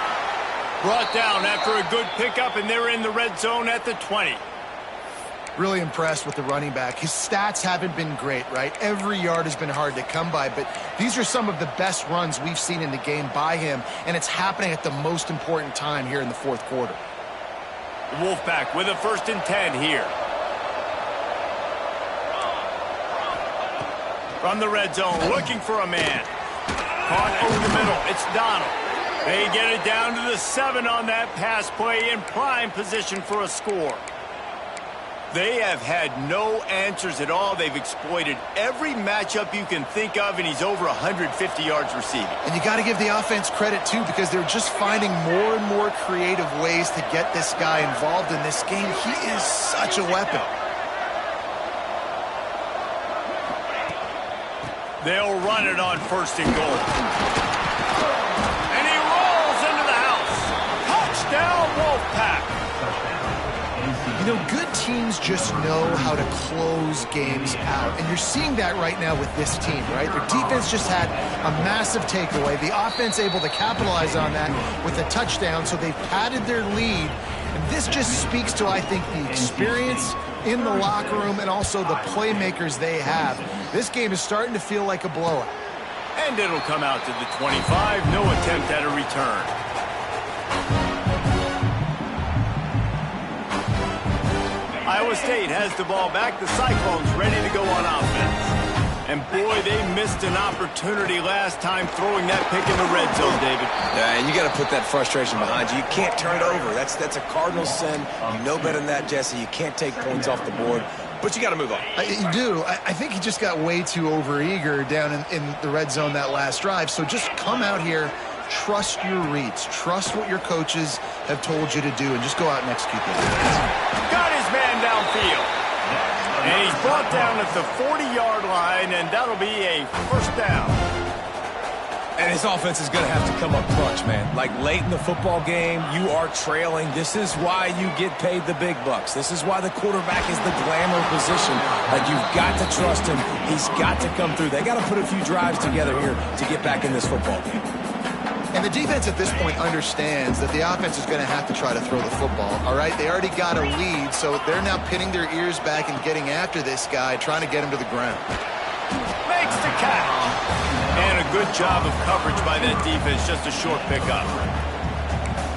Brought down after a good pickup, and they're in the red zone at the 20. Really impressed with the running back. His stats haven't been great, right? Every yard has been hard to come by, but these are some of the best runs we've seen in the game by him, and it's happening at the most important time here in the fourth quarter. The Wolfpack with a 1st and 10 here. From the red zone, looking for a man. Caught over the middle, it's Donald. They get it down to the 7 on that pass play in prime position for a score. They have had no answers at all. They've exploited every matchup you can think of, and he's over 150 yards receiving. And you got to give the offense credit, too, because they're just finding more and more creative ways to get this guy involved in this game. He is such a weapon. They'll run it on 1st and goal. And he rolls into the house. Touchdown, Wolfpack. You know, good teams just know how to close games out. And you're seeing that right now with this team, right? Their defense just had a massive takeaway. The offense able to capitalize on that with a touchdown, so they've padded their lead. And this just speaks to, I think, the experience in the locker room and also the playmakers they have. This game is starting to feel like a blowout. And it'll come out to the 25. No attempt at a return. Iowa State has the ball back. The Cyclones ready to go on offense. And boy, they missed an opportunity last time throwing that pick in the red zone, David. Yeah, and you got to put that frustration behind you. You can't turn it over. That's a cardinal sin. You know better than that, Jesse. You can't take points off the board. But you got to move on. You do. I think he just got way too overeager down in the red zone that last drive. So just come out here, trust your reads, trust what your coaches have told you to do, and just go out and execute that. Got his man downfield. And he's brought down at the 40-yard line, and that'll be a first down. And his offense is going to have to come up clutch, man. Like late in the football game, you are trailing. This is why you get paid the big bucks. This is why the quarterback is the glamour position. Like, you've got to trust him. He's got to come through. They got to put a few drives together here to get back in this football game. And the defense at this point understands that the offense is going to have to try to throw the football, all right? They already got a lead, so they're now pinning their ears back and getting after this guy, trying to get him to the ground. Makes the catch. And a good job of coverage by that defense, just a short pickup.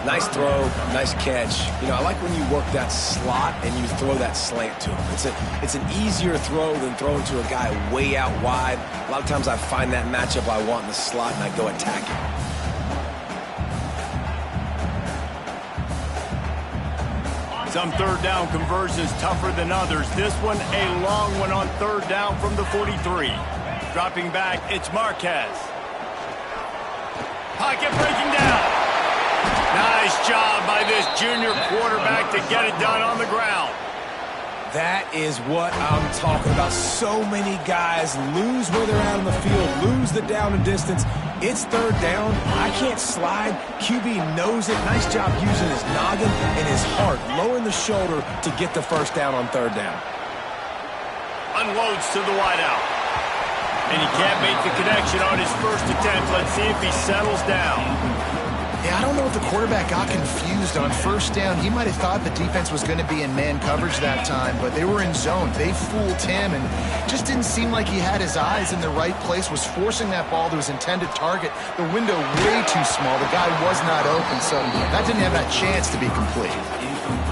Nice throw, nice catch. You know, I like when you work that slot and you throw that slant to him. It's an easier throw than throwing to a guy way out wide. A lot of times I find that matchup I want in the slot and I go attack it. Some third down conversions tougher than others. This one, a long one on third down from the 43. Dropping back, it's Marquez. Pocket breaking down. Nice job by this junior quarterback to get it done on the ground. That is what I'm talking about. So many guys lose where they're out on the field, lose the down and distance. It's third down. I can't slide. QB knows it. Nice job using his noggin and his heart, lowering the shoulder to get the first down on third down. Unloads to the wideout. And he can't make the connection on his first attempt. Let's see if he settles down. Yeah, I don't know if the quarterback got confused on first down. He might have thought the defense was going to be in man coverage that time, but they were in zone. They fooled him and just didn't seem like he had his eyes in the right place, was forcing that ball to his intended target. The window way too small. The guy was not open, so that didn't have that chance to be complete.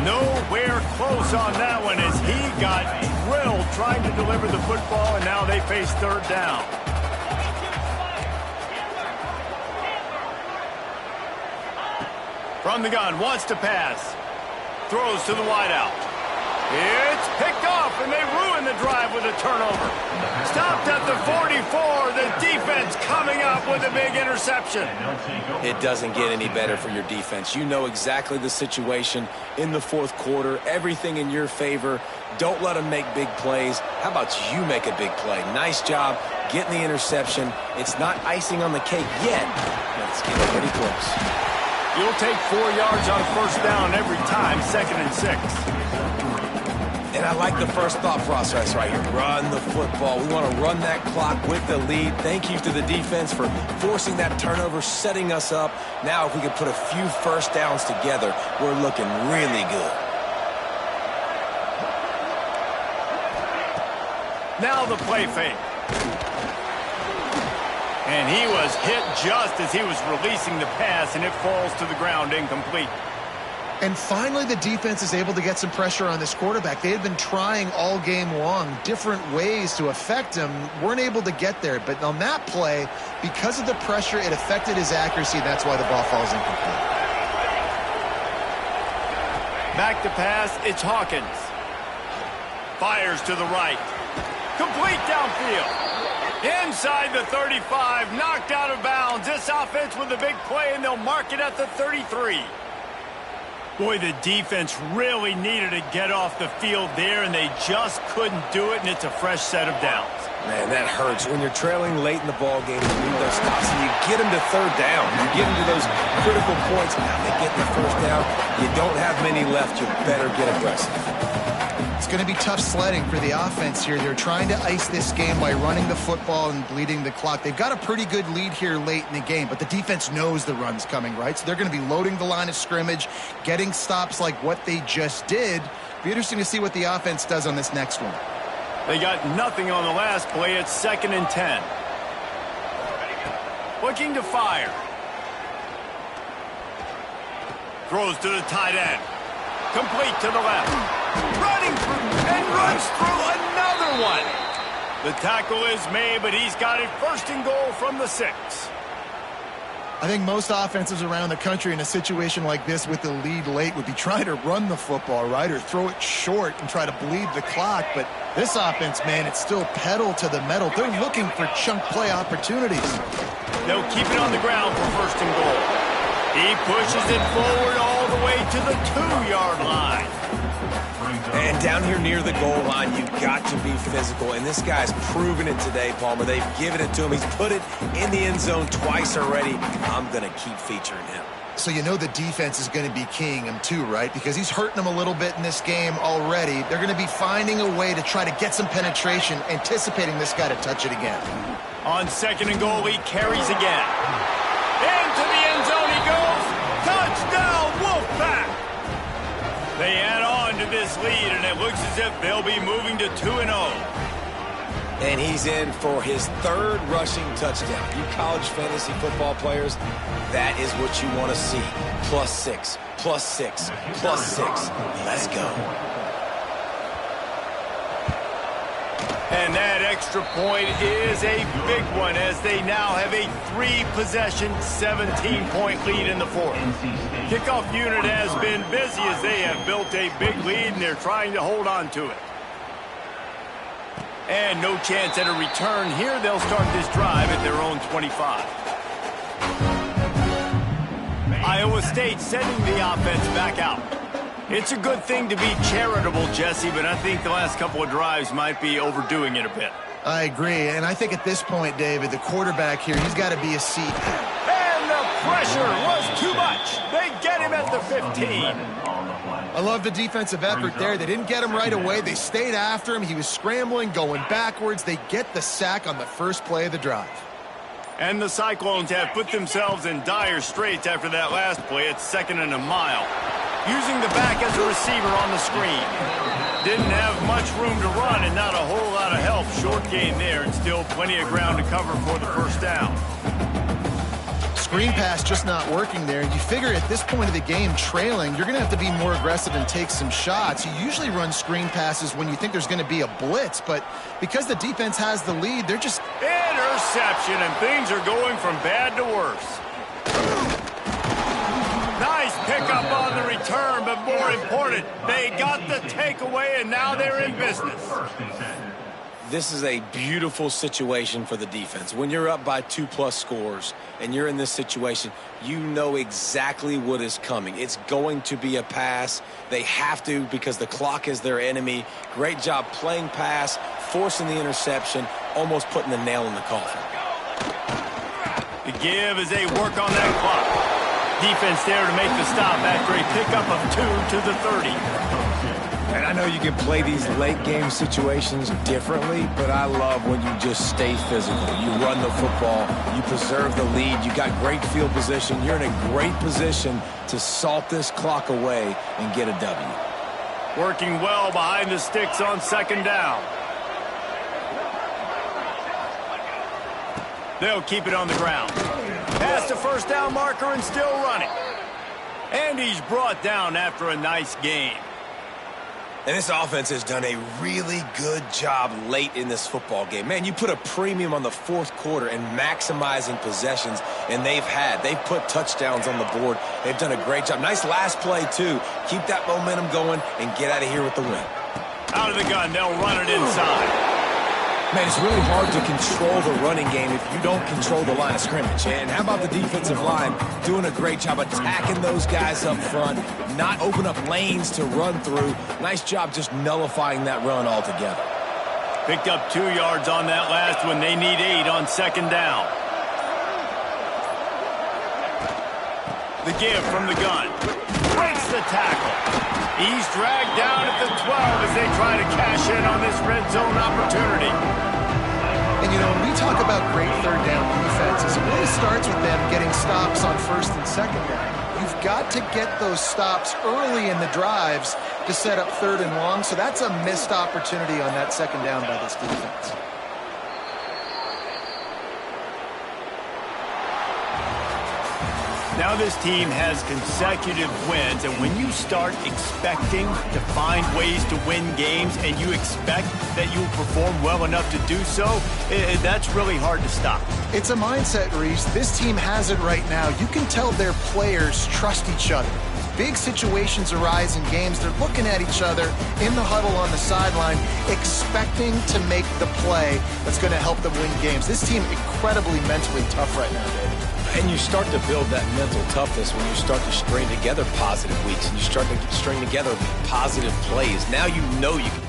Nowhere close on that one as he got drilled trying to deliver the football, and now they face third down. From the gun, wants to pass. Throws to the wideout. It's picked off, and they ruin the drive with a turnover. Stopped at the 44. The defense coming up with a big interception. It doesn't get any better for your defense. You know exactly the situation in the fourth quarter. Everything in your favor. Don't let them make big plays. How about you make a big play? Nice job getting the interception. It's not icing on the cake yet. Let's get pretty close. You'll take 4 yards on first down every time, 2nd and 6. And I like the first thought process right here. Run the football. We want to run that clock with the lead. Thank you to the defense for forcing that turnover, setting us up. Now if we could put a few first downs together, we're looking really good. Now the play fake. And he was hit just as he was releasing the pass, and it falls to the ground incomplete. And finally, the defense is able to get some pressure on this quarterback. They had been trying all game long different ways to affect him, weren't able to get there. But on that play, because of the pressure, it affected his accuracy. That's why the ball falls incomplete. Back to pass, it's Hawkins. Fires to the right. Complete downfield. Inside the 35, knocked out of bounds. This offense with a big play, and they'll mark it at the 33. Boy, the defense really needed to get off the field there, and they just couldn't do it, and it's a fresh set of downs. Man, that hurts. When you're trailing late in the ball game, you need those stops, and you get them to third down. You get them to those critical points. Now they get the first down. You don't have many left. You better get aggressive. It's going to be tough sledding for the offense here. They're trying to ice this game by running the football and bleeding the clock. They've got a pretty good lead here late in the game, but the defense knows the run's coming, right? So they're going to be loading the line of scrimmage, getting stops like what they just did. Be interesting to see what the offense does on this next one. They got nothing on the last play. It's 2nd and 10. Looking to fire. Throws to the tight end. Complete to the left. Running through and runs through another one. The tackle is made, but he's got it first and goal from the 6. I think most offenses around the country in a situation like this with the lead late would be trying to run the football, right, or throw it short and try to bleed the clock. But this offense, man, it's still pedal to the metal. They're looking for chunk play opportunities. They'll keep it on the ground for first and goal. He pushes it forward all the way to the 2-yard line. And down here near the goal line, you've got to be physical. And this guy's proven it today, Palmer. They've given it to him. He's put it in the end zone twice already. I'm going to keep featuring him. So you know the defense is going to be keying him too, right? Because he's hurting them a little bit in this game already. They're going to be finding a way to try to get some penetration, anticipating this guy to touch it again. On second and goal, he carries again. Into the end zone he goes. Touchdown, Wolfpack! They add on to this lead, and it looks as if they'll be moving to 2-0. And he's in for his 3rd rushing touchdown. You college fantasy football players, that is what you want to see. +6, +6, +6. Let's go. And that extra point is a big one as they now have a 3-possession, 17-point lead in the 4th. Kickoff unit has been busy as they have built a big lead and they're trying to hold on to it. And no chance at a return here. They'll start this drive at their own 25. Iowa State sending the offense back out. It's a good thing to be charitable, Jesse, but I think the last couple of drives might be overdoing it a bit. I agree, and I think at this point, David, the quarterback here, he's got to be a seat. And the pressure was too much. They get him at the 15. I love the defensive effort there. They didn't get him right away. They stayed after him. He was scrambling, going backwards. They get the sack on the first play of the drive. And the Cyclones have put themselves in dire straits after that last play. It's 2nd and a mile. Using the back as a receiver on the screen. Didn't have much room to run and not a whole lot of help. Short gain there and still plenty of ground to cover for the first down. Screen pass just not working there. You figure at this point of the game, trailing, you're going to have to be more aggressive and take some shots. You usually run screen passes when you think there's going to be a blitz, but because the defense has the lead, they're just... Interception, and things are going from bad to worse. Nice pickup on the return, but more important, they got the takeaway, and now they're in business. This is a beautiful situation for the defense. When you're up by 2+ scores and you're in this situation, you know exactly what is coming. It's going to be a pass. They have to because the clock is their enemy. Great job playing pass, forcing the interception, almost putting the nail in the coffin. The give as they work on that clock. Defense there to make the stop after a pickup of 2 to the 30. And I know you can play these late game situations differently, but I love when you just stay physical. You run the football, you preserve the lead, you got great field position, you're in a great position to salt this clock away and get a W. Working well behind the sticks on 2nd down. They'll keep it on the ground. Past the first down marker and still running. And he's brought down after a nice game. And this offense has done a really good job late in this football game. Man, you put a premium on the 4th quarter and maximizing possessions, and they've put touchdowns on the board. They've done a great job. Nice last play, too. Keep that momentum going and get out of here with the win. Out of the gun, they'll run it inside. Man, it's really hard to control the running game if you don't control the line of scrimmage. And how about the defensive line doing a great job attacking those guys up front, not open up lanes to run through. Nice job just nullifying that run altogether. Picked up 2 yards on that last one. They need 8 on 2nd down. The give from the gun. Breaks the tackle. He's dragged down at the 12 as they try to cash in on this red zone opportunity. And, you know, when we talk about great 3rd down defenses, it really starts with them getting stops on 1st and 2nd down. You've got to get those stops early in the drives to set up 3rd and long, so that's a missed opportunity on that 2nd down by this defense. Now this team has consecutive wins, and when you start expecting to find ways to win games and you expect that you'll perform well enough to do so, that's really hard to stop. It's a mindset, Reese. This team has it right now. You can tell their players trust each other. Big situations arise in games. They're looking at each other in the huddle on the sideline, expecting to make the play that's going to help them win games. This team incredibly mentally tough right now, David. And you start to build that mental toughness when you start to string together positive weeks and you start to string together positive plays. Now you know you can